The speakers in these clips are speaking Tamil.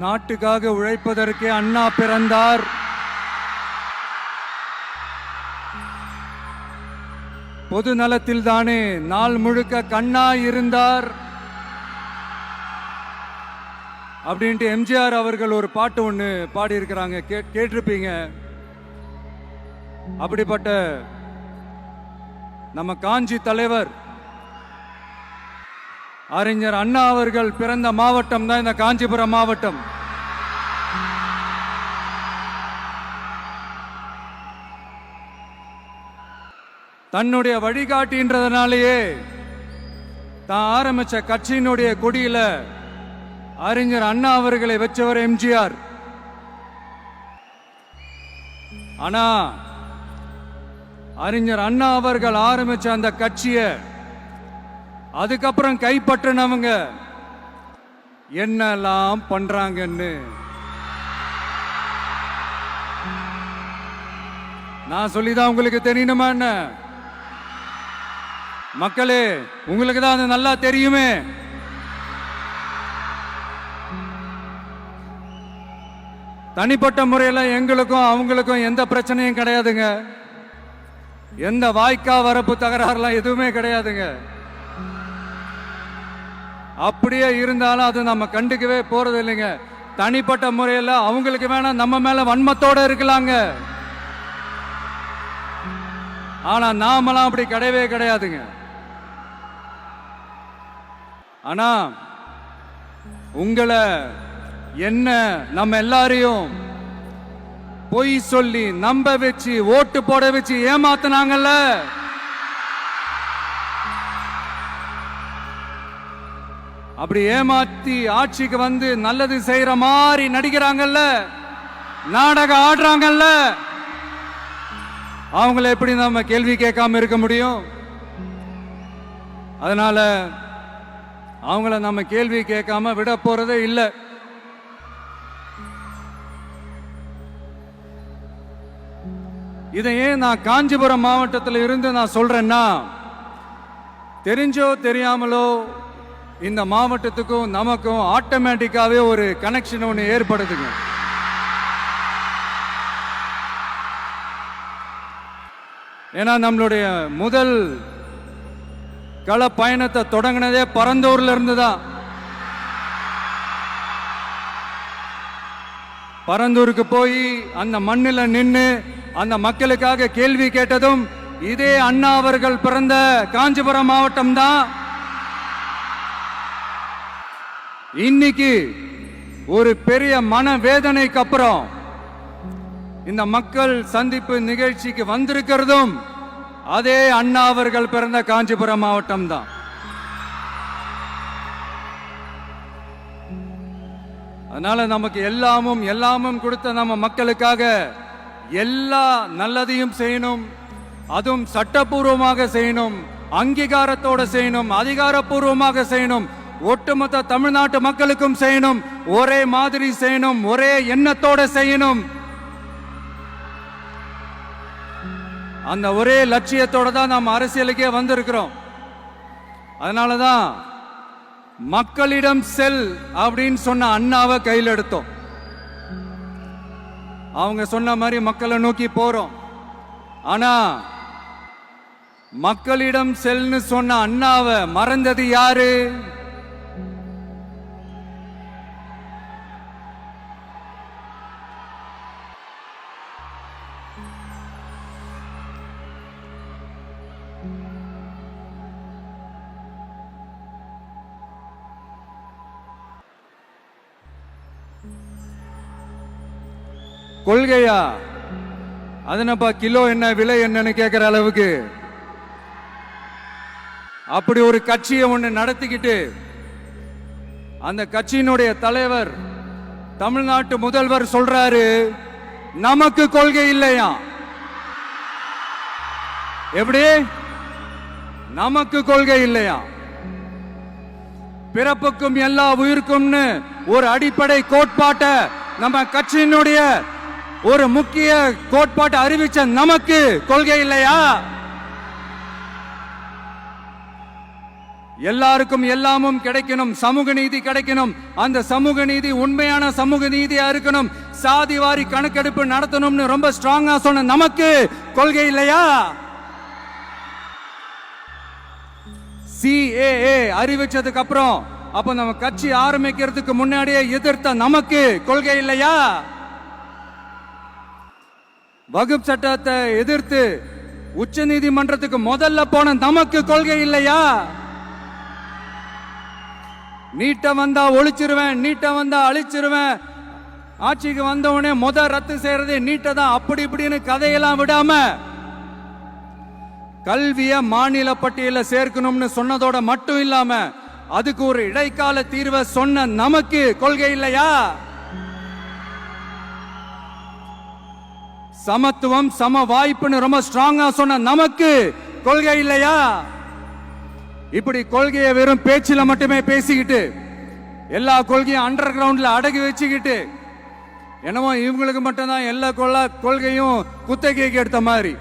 நாட்டுக்காக உழைப்பதற்கே அண்ணா பிறந்தார். பொது நலத்தில் தானே நாள் முழுக்க கண்ணா இருந்தார் அப்படின்ட்டு எம்ஜிஆர் அவர்கள் ஒரு பாட்டு ஒன்று பாடியிருக்கிறாங்க, கேட்டிருப்பீங்க. அப்படிப்பட்ட நம்ம காஞ்சி தலைவர் அறிஞர் அண்ணா அவர்கள் பிறந்த மாவட்டம் தான் இந்த காஞ்சிபுரம் மாவட்டம். தன்னுடைய வழிகாட்டின்றதுனாலேயே தான் ஆரம்பிச்ச கட்சியினுடைய கொடியில அறிஞர் அண்ணா அவர்களை வச்சவர் எம்ஜிஆர். ஆனா அறிஞர் அண்ணா அவர்கள் ஆரம்பிச்ச அந்த கட்சியை அதுக்கப்புறம் கைப்பற்றினவங்க என்னெல்லாம் பண்றாங்கன்னு நான் சொல்லிதான் உங்களுக்கு தெரியணுமா என்ன? மக்களே, உங்களுக்கு தான் அது நல்லா தெரியுமே. தனிப்பட்ட முறையில் எங்களுக்கும் அவங்களுக்கும் எந்த பிரச்சனையும் கிடையாதுங்க. எந்த வாய்க்கா வரப்பு தகராறுலாம் எதுவுமே கிடையாதுங்க. அப்படியே இருந்தாலும் அது நம்ம கண்டுக்கவே போறது இல்லைங்க. தனிப்பட்ட முறையில் அவங்களுக்கு வேணா நம்ம மேல வன்மத்தோட இருக்கலாங்க. ஆனா நாமெல்லாம் அப்படி கிடையவே கிடையாதுங்க. ஆனா உங்களை என்ன நம்ம எல்லாரையும் பொய் சொல்லி நம்ப வச்சு ஓட்டு போட வச்சு ஏமாத்தினாங்கல்ல, அப்படி ஏமாத்தி ஆட்சிக்கு வந்து நல்லது செய்யற மாதிரி நடிக்கிறாங்கல்ல, நாடகம் ஆடுறாங்கல்ல, அவங்கள எப்படி நம்ம கேள்வி கேட்காம இருக்க முடியும்? அதனால அவங்கள நம்ம கேள்வி கேட்காம விட போறதே இல்லை. இதையே நான் காஞ்சிபுரம் மாவட்டத்தில் இருந்து நான் சொல்றேன்னா, தெரிஞ்சோ தெரியாமலோ இந்த மாவட்டத்துக்கும் நமக்கும் ஆட்டோமேட்டிக்காவே ஒரு கனெக்ஷன் ஒன்று ஏற்படுதுங்க. ஏன்னா நம்மளுடைய முதல் கள பயணத்தை தொடங்கினதே பரந்தூர்ல இருந்து தான். பரந்தூருக்கு போய் அந்த மண்ணில் நின்று அந்த மக்களுக்காக கேள்வி கேட்டதும் இதே அண்ணா அவர்கள் பிறந்த காஞ்சிபுரம் மாவட்டம் தான். இன்னைக்கு ஒரு பெரிய மனவேதனைக்கு அப்புறம் இந்த மக்கள் சந்திப்பு நிகழ்ச்சிக்கு வந்திருக்கிறதும் அதே அண்ணா அவர்கள் பிறந்த காஞ்சிபுரம் மாவட்டம் தான். அதனால நமக்கு எல்லாமும் கொடுத்த நம்ம மக்களுக்காக எல்லா நல்லதையும் செய்யணும். அதுவும் சட்டப்பூர்வமாக செய்யணும், அங்கீகாரத்தோட செய்யணும், அதிகாரப்பூர்வமாக செய்யணும், ஒட்டுமொத்த தமிழ்நாட்டு மக்களுக்கும் செய்யணும், ஒரே மாதிரி செய்யணும், ஒரே எண்ணத்தோட செய்யணும். அந்த ஒரே லட்சியத்தோட தான் நாம் அரசியலுக்கே வந்திருக்கிறோம். அதனாலதான் மக்களிடம் செல் அப்படின்னு சொன்ன அண்ணாவை கையில் எடுத்தோம். அவங்க சொன்ன மாதிரி மக்களை நோக்கி போறோம். ஆனா மக்களிடம் செல்னு சொன்ன அண்ணாவை மறந்தது யாரு? கொள்கையா? அதனப்பா கிலோ என்ன விலை என்னன்னு கேட்கிற அளவுக்கு அப்படி ஒரு கட்சியை ஒன்று நடத்திக்கிட்டு அந்த கட்சியினுடைய தலைவர் தமிழ்நாட்டு முதல்வர் சொல்றாரு, நமக்கு கொள்கை இல்லையா? எப்படி? நமக்கு கொள்கை இல்லையா? பிறப்புக்கும் எல்லா உயிருக்கும்னு ஒரு அடிப்படை கோட்பாட்டை நம்ம கட்சியினுடைய ஒரு முக்கிய கோட்பாட்டை அறிவிச்ச நமக்கு கொள்கை இல்லையா? எல்லாருக்கும் எல்லாமும் கிடைக்கணும், சமூக நீதி கிடைக்கணும், அந்த சமூக நீதி உண்மையான சமூக நீதியா இருக்கணும், சாதிவாரி கணக்கெடுப்பு நடத்தணும்னு ரொம்ப ஸ்ட்ராங்கா சொன்ன நமக்கு கொள்கை இல்லையா? CAA அறிவிச்சதுக்கு அப்புறம் அப்ப நம்ம கட்சி ஆரம்பிக்கிறதுக்கு முன்னாடியே எதிர்த்த நமக்கு கொள்கை இல்லையா? வகுப்பு சட்டத்தை எதிர்த்து உச்ச நீதிமன்றத்துக்கு முதல்ல போன நமக்கு கொள்கை இல்லையா? நீட்ட வந்தா ஒழிச்சிருவேன், நீட்ட வந்தா அழிச்சிருவேன், ஆட்சிக்கு வந்தவனே ரத்து செய்யறதே நீட்ட தான், அப்படி இப்படின்னு கதையெல்லாம் விடாம கல்விய மாநில பட்டியல சேர்க்கணும்னு சொன்னதோட மட்டும் இல்லாம அதுக்கு ஒரு இடைக்கால தீர்வை சொன்ன நமக்கு கொள்கை இல்லையா? சமத்துவம் சம வாய்ப்புன்னு ரொம்ப ஸ்ட்ராங்கா சொன்ன நமக்கு கொள்கை இல்லையா? இப்படி கொள்கையை வெறும் பேச்சில மட்டுமே பேசிக்கிட்டு எல்லா கொள்கையும் அண்டர் கிரவுண்ட்ல அடக்கி வச்சுக்கிட்டு என்னமோ இவங்களுக்கு மட்டும்தான் எல்லா கொள்கையும் குத்தகைக்கு எடுத்த மாதிரி,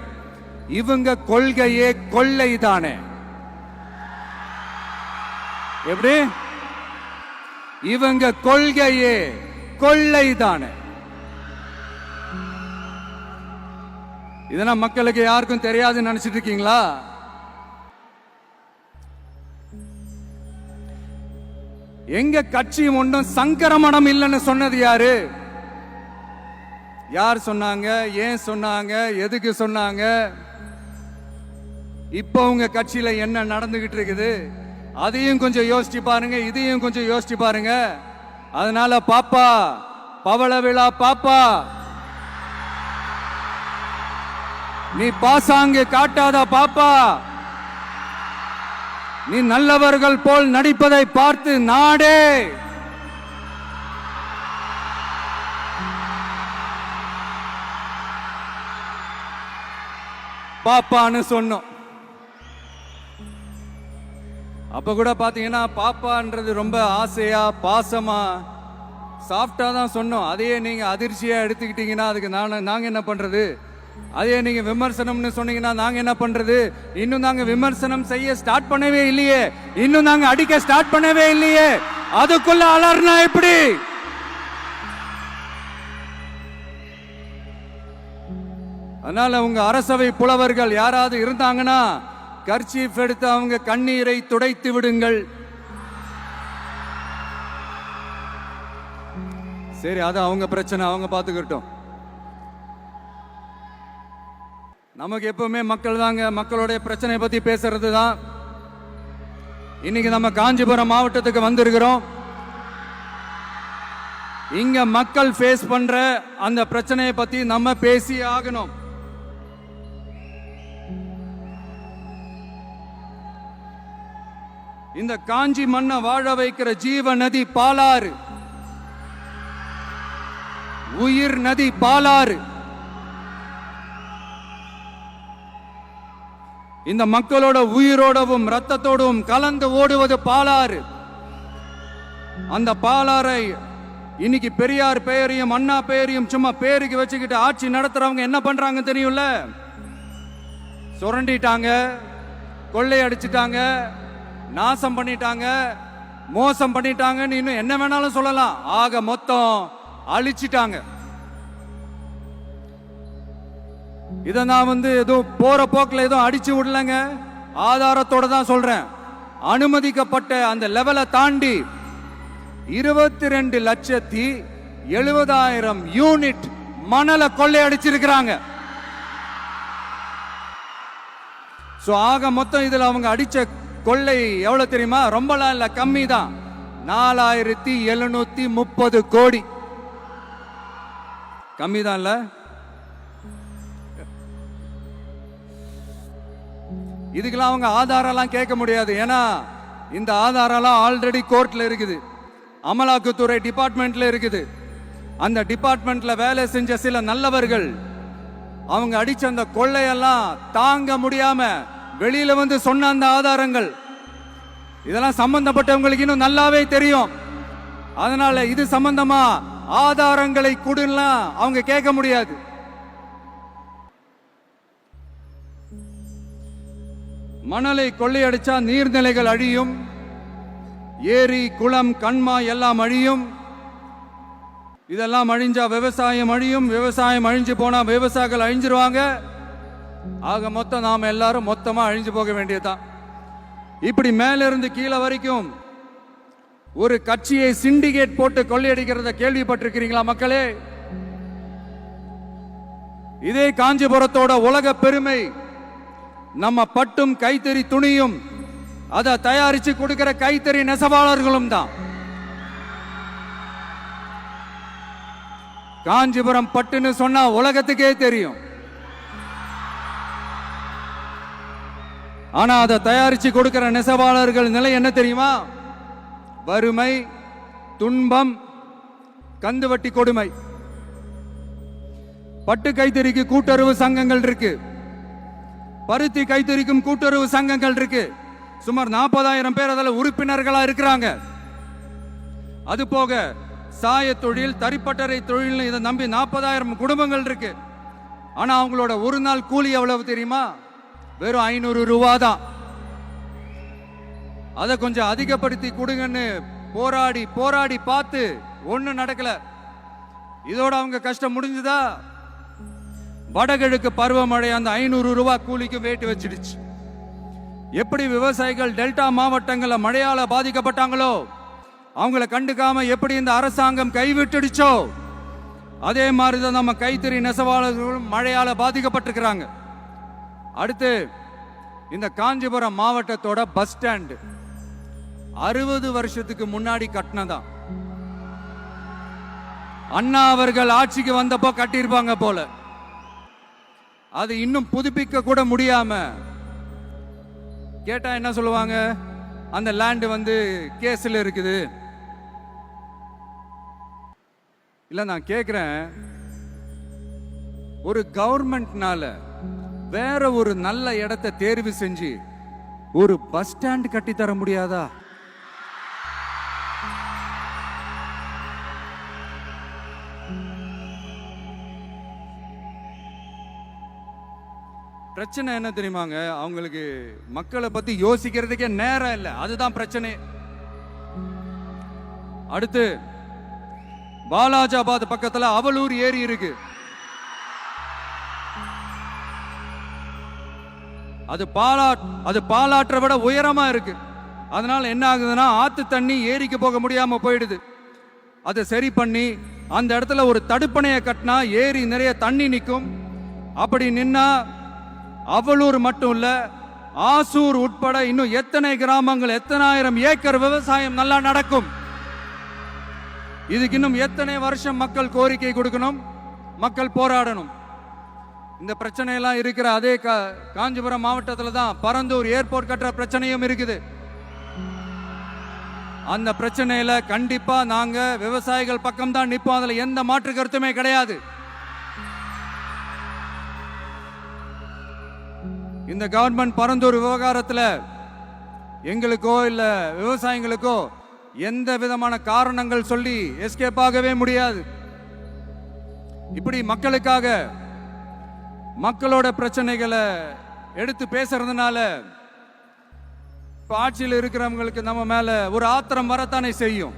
இவங்க கொள்கையே கொள்ளை தானே. எப்படி? இவங்க கொள்கையே கொள்ளை தானே. இதெல்லாம் மக்களுக்கு யாருக்கும் தெரியாதுன்னு நினைச்சிட்டு இருக்கீங்களா? எங்க கட்சி ஒன்றும் சங்கரமணம் இல்லைன்னு சொன்னது யாரு? யார் சொன்னாங்க? ஏன் சொன்னாங்க? எதுக்கு சொன்னாங்க? இப்ப உங்க கட்சியில என்ன நடந்துகிட்டு இருக்குது அதையும் கொஞ்சம் யோசிச்சு பாருங்க, இதையும் கொஞ்சம் யோசிச்சு பாருங்க. அதனால பாப்பா, பவள விழா பாப்பா, நீ பாசாங்கு காட்டாத பாப்பா, நீ நல்லவர்கள் போல் நடிப்பதை பார்த்து நாடே பாப்பான்னு சொன்னோம். அப்ப கூட பாத்தீங்கன்னா பாப்பான்றது ரொம்ப ஆசையா பாசமா சாஃப்டா தான் சொன்னோம். அதையே நீங்க அதிர்ச்சியா எடுத்துக்கிட்டீங்கன்னா அதுக்கு நாங்க என்ன பண்றது? அதே நீங்க விமர்சனம்னு சொன்னீங்கன்னா நாங்க என்ன பண்றது? இன்னும் நாங்க விமர்சனம் செய்ய ஸ்டார்ட் பண்ணவே இல்லையே, இன்னும் நாங்க அடிக்க ஸ்டார்ட் பண்ணவே இல்லையே, அதுக்குள்ள அலர்னா எப்படி? அதனால உங்க அரசவை புலவர்கள் யாராவது இருந்தாங்கன்னா கர்ச்சீஃப் எடுத்து அவங்க கண்ணீரை துடைத்து விடுங்கள். சரி, அது அவங்க பிரச்சனை, அவங்க பாத்துக்கிட்டோம். நமக்கு எப்பவுமே மக்கள் தாங்க, மக்களுடைய பிரச்சனை பத்தி பேசுறது தான். இன்னைக்கு நம்ம காஞ்சிபுரம் மாவட்டத்துக்கு வந்திருக்கிறோம். இங்க மக்கள் ஃபேஸ் பண்ற அந்த பிரச்சனையை பத்தி நம்ம பேசி ஆகணும். இந்த காஞ்சி மண்ணை வாழ வைக்கிற ஜீவ நதி பாலாறு, உயிர் நதி பாலாறு. இந்த மக்களோட உயிரோடவும் ரத்தத்தோடும் கலந்து ஓடுவது பாலாறு. அந்த பாலாறை இன்னைக்கு பெரியார் பெயரையும் அண்ணா பெயரையும் சும்மா பேருக்கு வச்சுக்கிட்டு ஆட்சி நடத்துறவங்க என்ன பண்றாங்க தெரியும்ல? சுரண்டிட்டாங்க, கொள்ளையடிச்சிட்டாங்க, நாசம் பண்ணிட்டாங்க, மோசம் பண்ணிட்டாங்கன்னு இன்னும் என்ன வேணாலும் சொல்லலாம். ஆக மொத்தம் அழிச்சிட்டாங்க. இதை நான் ஏதோ போற போக்கில் ஏதோ அடிச்சு விடலங்க, ஆதாரத்தோட தான் சொல்றேன். அனுமதிக்கப்பட்ட அந்த லெவலை தாண்டி 22,70,000 யூனிட் மணலை கொள்ளையடிச்சிருக்கிறாங்க. ஆக மொத்தம் இதுல அவங்க அடிச்ச கொள்ளை எவ்வளவு தெரியுமா? ரொம்பலாம் இல்ல, கம்மி தான். 4,730 கோடி. கம்மி தான் இல்ல? இதுக்கெல்லாம் அவங்க ஆதாரம்லாம் கேட்க முடியாது. ஏன்னா இந்த ஆதாரம்லாம் ஆல்ரெடி கோர்ட்ல இருக்குது, அமலாக்கத்துறை டிபார்ட்மெண்ட்ல இருக்குது. அந்த டிபார்ட்மெண்ட்ல வேலை செஞ்ச சில நல்லவர்கள் அவங்க அடிச்ச அந்த கொள்ளையெல்லாம் தாங்க முடியாம வெளியில சொன்ன அந்த ஆதாரங்கள் இதெல்லாம் சம்பந்தப்பட்டவங்களுக்கு இன்னும் நல்லாவே தெரியும். அதனால இது சம்பந்தமா ஆதாரங்களை கொடுலாம் அவங்க கேட்க முடியாது. மணலை கொள்ளையடிச்சா நீர்நிலைகள் அழியும், ஏரி குளம் கண்மாய் எல்லாம் அழியும். இதெல்லாம் அழிஞ்சா விவசாயம் அழியும், விவசாயம் அழிஞ்சு போனா விவசாயிகள் அழிஞ்சிருவாங்க. ஆக மொத்தம் நாம எல்லாரும் மொத்தமா அழிஞ்சு போக வேண்டியதுதான். இப்படி மேல இருந்து கீழே வரைக்கும் ஒரு கட்சியை சிண்டிகேட் போட்டு கொள்ளையடிக்கிறத கேள்விப்பட்டிருக்கிறீங்களா மக்களே? இதே காஞ்சிபுரத்தோட உலக பெருமை நம்ம பட்டும் கைத்தறி துணியும் அதை தயாரிச்சு கொடுக்கிற கைத்தறி நெசவாளர்களும் தான். காஞ்சிபுரம் பட்டுன்னு சொன்னா உலகத்துக்கே தெரியும். ஆனா அதை தயாரிச்சு கொடுக்கிற நெசவாளர்கள் நிலை என்ன தெரியுமா? வறுமை, துன்பம், கந்துவட்டி கொடுமை. பட்டு கைத்தறிக்கு கூட்டுறவு சங்கங்கள் இருக்கு, பருத்தி கைத்தறிக்கும் கூட்டுறவு சங்கங்கள் இருக்கு. சுமார் 40,000 பேர் அதில் உறுப்பினர்களா இருக்கிறாங்க. அது போக சாய தொழில், தறிப்பட்டறை தொழில் இதை நம்பி 40,000 குடும்பங்கள் இருக்கு. ஆனா அவங்களோட ஒரு நாள் கூலி எவ்வளவு தெரியுமா? வெறும் 500 ரூபா தான். அதை கொஞ்சம் அதிகப்படுத்தி கொடுங்கன்னு போராடி போராடி பார்த்து ஒன்னும் நடக்கல. இதோட அவங்க கஷ்டம் முடிஞ்சுதா? வடகிழக்கு பருவமழை அந்த 500 ரூபா கூலிக்கு வேட்டு வச்சிடுச்சு. எப்படி விவசாயிகள் டெல்டா மாவட்டங்களில் மழையால பாதிக்கப்பட்டாங்களோ, அவங்கள கண்டுக்காம எப்படி இந்த அரசாங்கம் கைவிட்டுடுச்சோ, அதே மாதிரிதான் நம்ம கைத்தறி நெசவாளர்களும் மழையால பாதிக்கப்பட்டிருக்கிறாங்க. அடுத்து இந்த காஞ்சிபுரம் மாவட்டத்தோட பஸ் ஸ்டாண்ட் 60 வருஷத்துக்கு முன்னாடி கட்டினதான். அண்ணா அவர்கள் ஆட்சிக்கு வந்தப்போ கட்டியிருப்பாங்க போல. அது இன்னும் புதுப்பிக்க கூட முடியாம கேட்டா என்ன சொல்லுவாங்க? அந்த லேண்ட் வந்து கேஸ்ல இருக்குது. இல்ல நான் கேக்குறேன், ஒரு கவர்மெண்ட்னால வேற ஒரு நல்ல இடத்தை தேர்வு செஞ்சு ஒரு பஸ் ஸ்டாண்ட் கட்டி தர முடியாதா? பிரச்சனை என்ன தெரியுமாங்க? அவங்களுக்கு மக்களை பத்தி யோசிக்கிறதுக்கே நேரம் இல்லை. அதுதான் பிரச்சனை. அடுத்து பாலாஜாபாத் பக்கத்துல அவலூர் ஏரி இருக்கு. அது பாலாற்றை விட உயரமா இருக்கு. அதனால என்ன ஆகுதுன்னா, ஆத்து தண்ணி ஏரிக்கு போக முடியாம போயிடுது. அதை சரி பண்ணி அந்த இடத்துல ஒரு தடுப்பணையை கட்டினா ஏரி நிறைய தண்ணி நிற்கும். அப்படி நின்னா அவலூர் மட்டும் இல்ல, ஆசூர் உட்பட இன்னும் எத்தனை கிராமங்கள், எத்தனை ஆயிரம் ஏக்கர் விவசாயம் நல்லா நடக்கும். இதுக்கு இன்னும் எத்தனை வருஷம் மக்கள் கோரிக்கை கொடுக்கணும், மக்கள் போராடணும். இந்த பிரச்சனையெல்லாம் இருக்கிற அதே காஞ்சிபுரம் மாவட்டத்தில் தான் பரந்தூர் ஏர்போர்ட் கட்டுற பிரச்சனையும் இருக்குது. அந்த பிரச்சனையில கண்டிப்பா நாங்க விவசாயிகள் பக்கம் தான் நிற்போம். அதுல எந்த மாற்று கருத்துமே கிடையாது. இந்த கவர்மெண்ட் பரந்தூர் விவகாரத்தில் எங்களுக்கோ இல்ல விவசாயிகளுக்கோ எந்த விதமான காரணங்கள் சொல்லி எஸ்கேப் ஆகவே முடியாது. இப்படி மக்களுக்காக மக்களோட பிரச்சனைகளை எடுத்து பேசுறதுனால ஆட்சியில் இருக்கிறவங்களுக்கு நம்ம மேல ஒரு ஆத்திரம் வரத்தானே செய்யும்.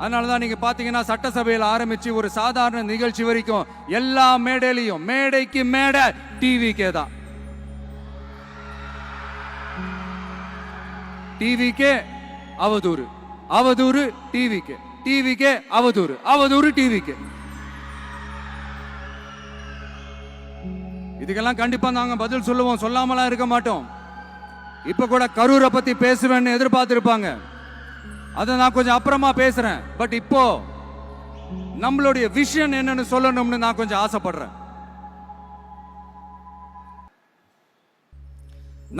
அதனாலதான் நீங்க பாத்தீங்கன்னா சட்டசபையில் ஆரம்பிச்சு ஒரு சாதாரண நிகழ்ச்சி வரைக்கும் எல்லா மேடையிலையும் மேடைக்கு மேடை டிவிக்கே தான். டிவிக்கே அவதூறு, அவதூறு டிவிக்கே, டிவிக்கே அவதூறு, அவதூறு டிவிக்கே. இதுக்கெல்லாம் கண்டிப்பா நாங்க பதில் சொல்லுவோம், சொல்லாமலாம் இருக்க மாட்டோம். இப்ப கூட கரூரை பத்தி பேசுவேன்னு எதிர்பார்த்திருப்பாங்க. அதை நான் கொஞ்சம் அப்புறமா பேசுறேன். பட் இப்போ நம்மளுடைய விஷன் என்னன்னு சொல்லணும்னு நான் கொஞ்சம் ஆசைப்படுறேன்.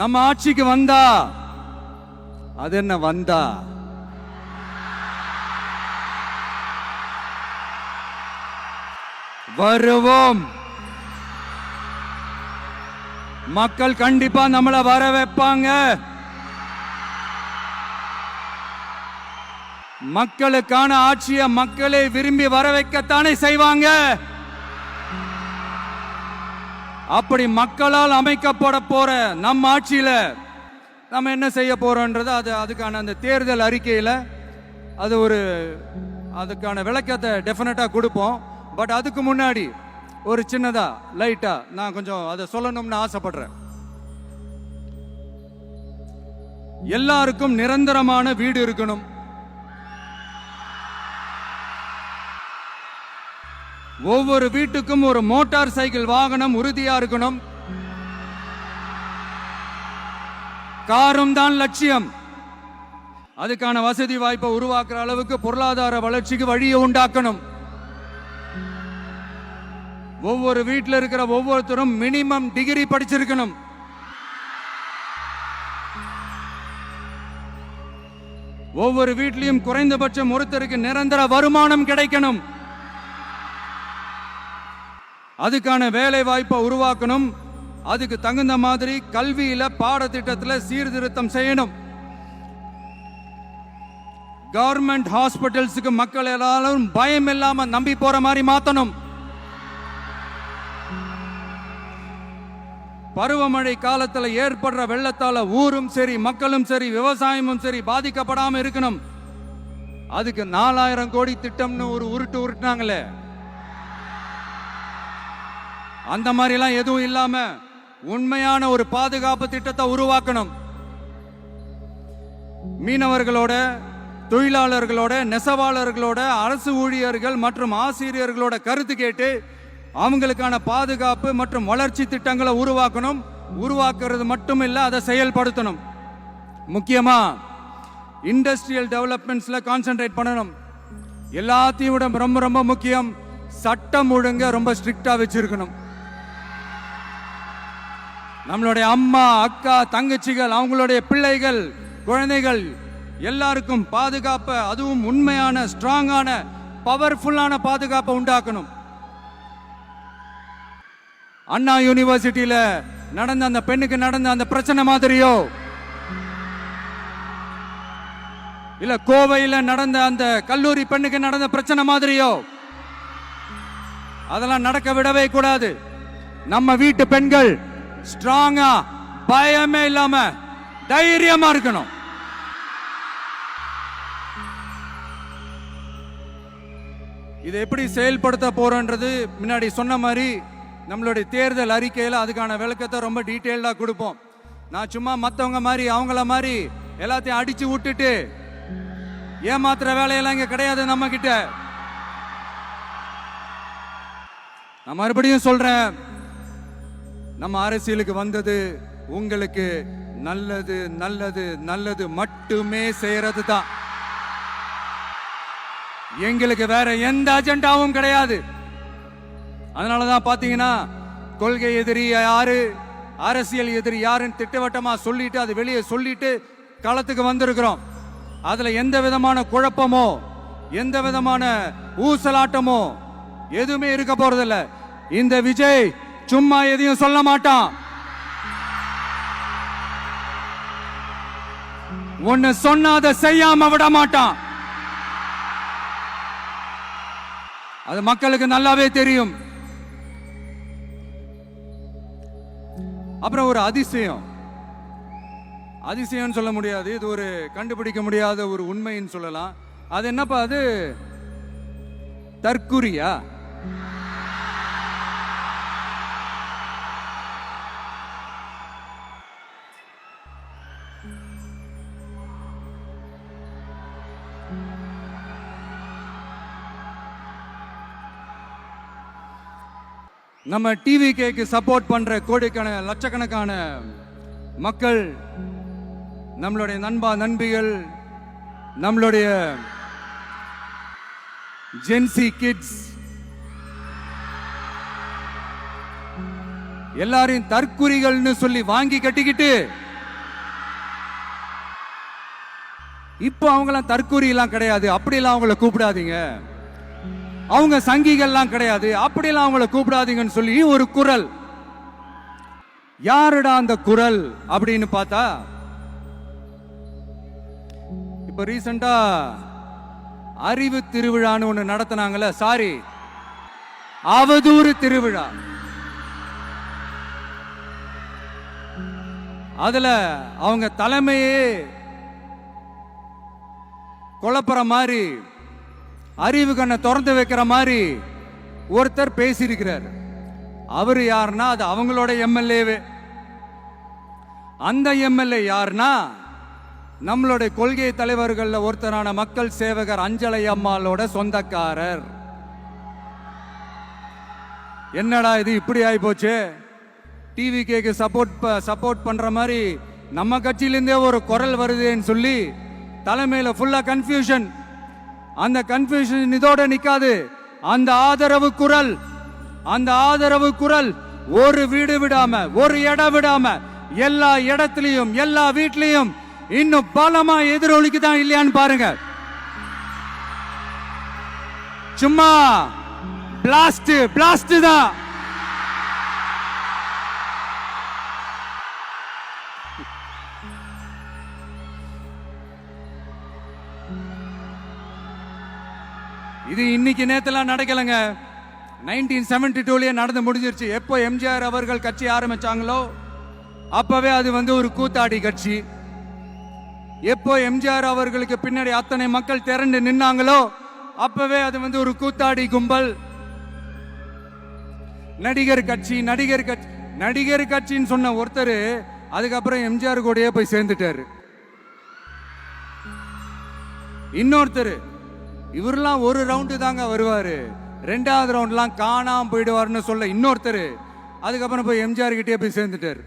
நம்ம ஆட்சிக்கு வந்தா அது என்ன வந்தா வருவோம். மக்கள் கண்டிப்பா நம்மளை வர வைப்பாங்க. மக்களுக்கான ஆட்சியை மக்களே விரும்பி வர வைக்கத்தானே செய்வாங்க. அப்படி மக்களால் அமைக்கப்பட போற நம்ம ஆட்சியில நம்ம என்ன செய்ய போறோம்ன்றது அதுக்கான அந்த தேர்தல் அறிக்கையில அதுக்கான விளக்கத்தை டெஃபினட்டா கொடுப்போம். பட் அதுக்கு முன்னாடி ஒரு சின்னதா லைட்டா நான் கொஞ்சம் அதை சொல்லணும்னு ஆசைப்படுறேன். எல்லாருக்கும் நிரந்தரமான வீடு இருக்கணும். ஒவ்வொரு வீட்டுக்கும் ஒரு மோட்டார் சைக்கிள் வாகனம் உறுதியா இருக்கணும். காரும் தான் லட்சியம். அதுக்கான வசதி வாய்ப்பை உருவாக்குற அளவுக்கு பொருளாதார வளர்ச்சிக்கு வழியை உண்டாக்கணும். ஒவ்வொரு வீட்டில் இருக்கிற ஒவ்வொருத்தரும் மினிமம் டிகிரி படிச்சிருக்கணும். ஒவ்வொரு வீட்லயும் குறைந்தபட்சம் ஒருத்தருக்கு நிரந்தர வருமானம் கிடைக்கணும். அதுக்கான வேலை வாய்ப்பை உருவாக்கணும். அதுக்கு தகுந்த மாதிரி கல்வியில பாடத்திட்டத்தில் சீர்திருத்தம் செய்யணும். கவர்மெண்ட் ஹாஸ்பிட்டல்ஸுக்கு மக்கள் எல்லாரும் பயம் இல்லாம நம்பி போற மாதிரி மாத்தணும். பருவமழை காலத்துல ஏற்படுற வெள்ளத்தால ஊரும் சரி மக்களும் சரி விவசாயமும் சரி பாதிக்கப்படாம இருக்கணும். அதுக்கு 4000 கோடி திட்டம்னு ஒரு உருட்டுனாங்களே, அந்த மாதிரி எல்லாம் எதுவும் இல்லாம உண்மையான ஒரு பாதுகாப்பு திட்டத்தை உருவாக்கணும். மீனவர்களோட, தொழிலாளர்களோட, நெசவாளர்களோட, அரசு ஊழியர்கள் மற்றும் ஆசிரியர்களோட கருத்து கேட்டு அவங்களுக்கான பாதுகாப்பு மற்றும் வளர்ச்சி திட்டங்களை உருவாக்கணும். உருவாக்குறது மட்டும் இல்ல, அதை செயல்படுத்தணும். முக்கியமா இண்டஸ்ட்ரியல் டெவலப்மெண்ட்ஸ்ல கான்சென்ட்ரேட் பண்ணணும். எல்லாத்தையும் விட ரொம்ப ரொம்ப முக்கியம், சட்டம் ஒழுங்க ரொம்ப ஸ்ட்ரிக்டா வச்சிருக்கணும். நம்மளுடைய அம்மா, அக்கா, தங்கச்சிகள், அவங்களுடைய பிள்ளைகள், குழந்தைகள் எல்லாருக்கும் பாதுகாப்பை, அதுவும் உண்மையான ஸ்ட்ராங்கான பவர்ஃபுல்லான பாதுகாப்பை உண்டாக்கணும். அண்ணா யூனிவர்சிட்டியில நடந்த அந்த பெண்ணுக்கு நடந்த அந்த பிரச்சனை மாதிரியோ, இல்ல கோவையில நடந்த அந்த கல்லூரி பெண்ணுக்கு நடந்த பிரச்சனை மாதிரியோ அதெல்லாம் நடக்க விடவே கூடாது. நம்ம வீட்டு பெண்கள் ஸ்ட்ராங்கா, பயமே இல்லாம தைரியமா இருக்கணும். இதை எப்படி செயல்படுத்த போறோன்றது முன்னாடி சொன்ன மாதிரி நம்மளுடைய தேர்தல் அறிக்கையில் அதுக்கான விளக்கத்தை ரொம்ப டீட்டெயில்டா கொடுப்போம். நான் சும்மா மற்றவங்க மாதிரி அவங்கள மாதிரி எல்லாத்தையும் அடிச்சு விட்டுட்டு ஏமாத்துற வேலையெல்லாம் இங்க கிடையாது நம்ம கிட்ட. நான் மறுபடியும் சொல்றேன், நம்ம அரசியலுக்கு வந்தது உங்களுக்கு நல்லது நல்லது நல்லது மட்டுமே செய்யறது தான். எங்களுக்கு வேற எந்த அஜெண்டாவும் கிடையாது. அதனாலதான் பாத்தீங்கன்னா கொள்கை எதிரி யாரு, அரசியல் எதிரி யாருன்னு திட்டவட்டமா சொல்லிட்டு அது வெளியே சொல்லிட்டு களத்துக்கு வந்திருக்கிறோம். அதுல எந்த விதமான குழப்பமோ எந்த விதமான ஊசலாட்டமோ எதுவுமே இருக்க போறதில்ல. இந்த விஜய் சும்மா எதையும் சொல்ல மாட்டான். ஒன்னு சொன்னா அதை செய்யாம விட மாட்டான். அது மக்களுக்கு நல்லாவே தெரியும். அப்புறம் ஒரு அதிசயம் சொல்ல முடியாது, இது ஒரு கண்டுபிடிக்க முடியாத ஒரு உண்மைன்னு சொல்லலாம். அது என்னப்பா, அது தற்குறியா? நம்ம டிவிகேக்கு சப்போர்ட் பண்ற கோடிக்கணக்கான லட்சக்கணக்கான மக்கள், நம்மளுடைய நண்பிகள், நம்மளுடைய ஜென்சி கிட்ஸ் எல்லாரையும் தற்குறிகள்னு சொல்லி வாங்கி கட்டிக்கிட்டு இப்போ அவங்களாம் தற்குறி எல்லாம் கிடையாது, அப்படிலாம் அவங்கள கூப்பிடாதீங்க. அவங்க சங்கிகள்லாம் கிடையாது, அப்படிலாம் அவங்கள கூப்பிடாதீங்கன்னு சொல்லி ஒரு குரல். யாருடா அந்த குரல் அப்படின்னு பார்த்தா, இப்ப ரீசெண்டா அறிவு திருவிழான்னு ஒண்ணு நடத்தினாங்கல்ல, சாரி, அவதூறு திருவிழா. அதுல அவங்க தலைமையே குழப்பற மாதிரி, அறிவு கண்ணை திறந்து வைக்கிற மாதிரி ஒருத்தர் பேசியிருக்கிறார். அவரு யாருன்னா அது அவங்களோட எம்எல்ஏவே. அந்த எம்எல்ஏ யாருன்னா நம்மளுடைய கொள்கை தலைவர்கள் ஒருத்தரான மக்கள் சேவகர் அஞ்சலை அம்மாளோட சொந்தக்காரர். என்னடா இது இப்படி ஆகி போச்சு, டிவிகேக்கு சப்போர்ட் பண்ற மாதிரி நம்ம கட்சியிலிருந்தே ஒரு குரல் வருதுன்னு சொல்லி தலைமையில ஃபுல்லா கன்ஃபியூஷன். அந்த கன்ஃபியூஷன் இதோட நிக்காது. அந்த ஆதரவு குரல் ஒரு வீடு விடாம, ஒரு இடம் விடாம, எல்லா இடத்திலையும், எல்லா வீட்லயும் இன்னும் பலமா எதிரொலிக்குதான் இல்லையான்னு பாருங்க. சும்மா பிளாஸ்ட் தான். இது இன்னைக்கு நேத்தெல்லாம் நடக்கலங்க. 1972லயே நடந்து முடிஞ்சிருச்சு. எப்போ எம்ஜிஆர் அவர்கள் கட்சி ஆரம்பிச்சாங்களோ அப்பவே அது ஒரு கூத்தாடி கட்சி. எப்போ எம்ஜிஆர் அவர்களுக்கு பின்னாடி அத்தனை மக்கள் திரண்டு நின்னாங்களோ அப்பவே அது ஒரு கூத்தாடி கும்பல். நடிகர் கட்சின்னு சொன்ன ஒருத்தர் அதுக்கப்புறம் எம்ஜிஆர் கூடயே போய் சேர்ந்துட்டாரு. இன்னொருத்தர் இவரெல்லாம் ஒரு ரவுண்டு தாங்க வருவாரு, ரெண்டாவது ரவுண்ட்லாம் காணாம போயிடுவாருன்னு சொல்ல இன்னொருத்தர் அதுக்கப்புறம் போய் எம்ஜிஆர் கிட்டே போய் சேர்ந்துட்டாரு.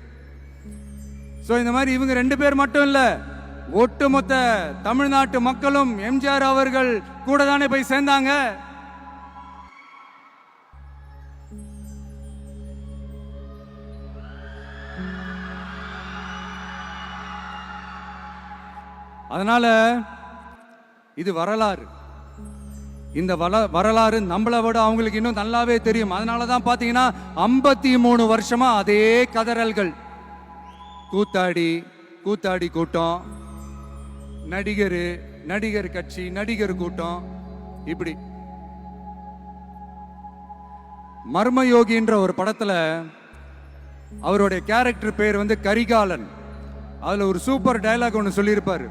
சோ இந்த மாதிரி இவங்க 2 பேர் மட்டும் இல்ல, ஒட்டுமொத்த தமிழ்நாட்டு மக்களும் எம்ஜிஆர் அவர்கள் கூட தானே போய் சேர்ந்தாங்க. அதனால இது வரலாறு. இந்த வரலாறு நம்மளை விட அவங்களுக்கு இன்னும் நல்லாவே தெரியும். அதனாலதான் பாத்தீங்கன்னா 53 வருஷமா அதே கதறல்கள். கூத்தாடி கூட்டம், நடிகர் கட்சி, நடிகர் கூட்டம், இப்படி. மர்மயோகின்ற ஒரு படத்துல அவருடைய கேரக்டர் பேர் கரிகாலன். அதுல ஒரு சூப்பர் டயலாக் ஒன்னு சொல்லியிருப்பாரு.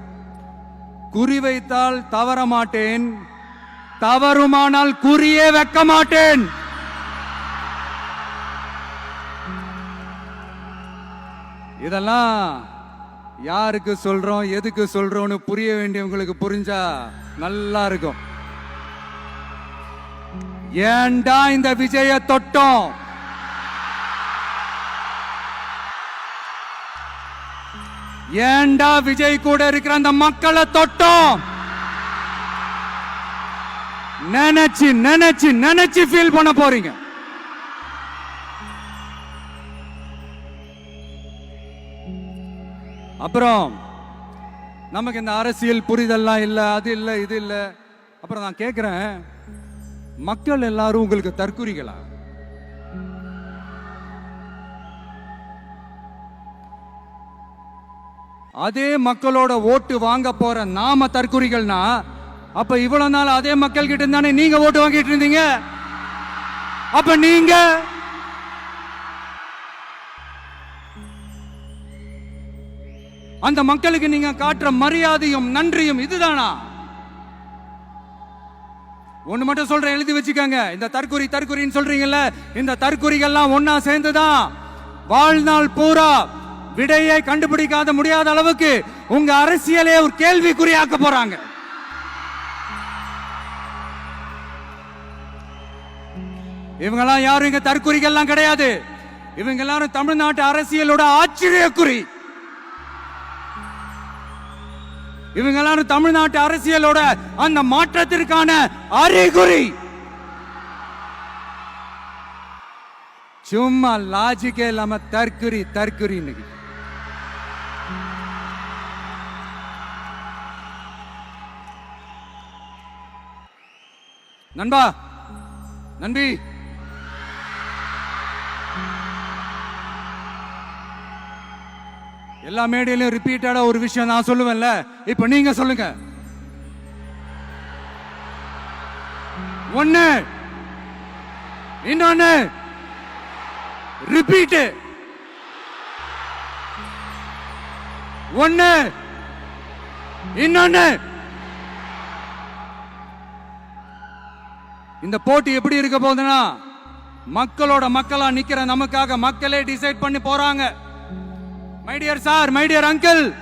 குறி வைத்தால் தவற மாட்டேன், தவறுமானால் குறியே வைக்க மாட்டேன். இதெல்லாம் யாருக்கு சொல்றோம், எதுக்கு சொல்றோம்னு புரிய வேண்டியவங்களுக்கு புரிஞ்சா நல்லா இருக்கும். ஏண்டா இந்த விஜய தொட்டோம், ஏண்டா விஜய் கூட இருக்கிற அந்த மக்களை தொட்டோம் நினைச்சு ஃபீல் பண்ண போறீங்க. அப்புறம் நமக்கு இந்த அரசியல் புரிதல்லாம் இல்ல, அது இல்ல, இது இல்ல. அப்புறம் நான் கேக்குறேன், மக்கள் எல்லாரும் உங்களுக்கு தற்குறிகளா? அதே மக்களோட ஓட்டு வாங்க போற நாம தற்குறிகள்னா, அப்ப இவ்வளவு நாள் அதே மக்கள் கிட்ட தானே நீங்க ஓட்டு வாங்கிட்டு இருந்தீங்க. அப்ப நீங்க அந்த மக்களுக்கு நீங்க காட்டுற மரியாதையும் நன்றியும் இதுதானா? ஒண்ணு மட்டும் சொல்றேன், எழுதி வச்சுக்கோங்க. இந்த தற்குறின்னு சொல்றீங்கல்ல, இந்த தற்குறிகள்லாம் ஒன்னா சேர்ந்துதான் வாழ்நாள் பூரா விடையை கண்டுபிடிக்காத முடியாத அளவுக்கு உங்க அரசியலே ஒரு கேள்விக்குறியாக்க போறாங்க. இவங்கெல்லாம் யாரும் இங்க தற்குறிகள்லாம் கிடையாது. இவங்க எல்லாரும் தமிழ்நாட்டு அரசியலோட ஆச்சரியக்குறி. இவங்க எல்லாரும் தமிழ்நாட்டு அரசியலோட அந்த மாற்றத்திற்கான அறிகுறி. சும்மா லாஜிக்கே இல்லாம தற்குறி. நண்பி, எல்லா மேடையிலும் ரிப்பீட்டடா ஒரு விஷயம் நான் சொல்லுவேன்ல, இப்ப நீங்க சொல்லுங்க. ஒன்னு, இன்னொன்னு, ரிப்பீட். ஒன்னு, இன்னொன்னு. இந்த போட்டி எப்படி இருக்க போகுதுன்னா, மக்களோட மக்களா நிக்கிற நமக்காக மக்களே டிசைட் பண்ணி போறாங்க. My dear sir, my dear uncle,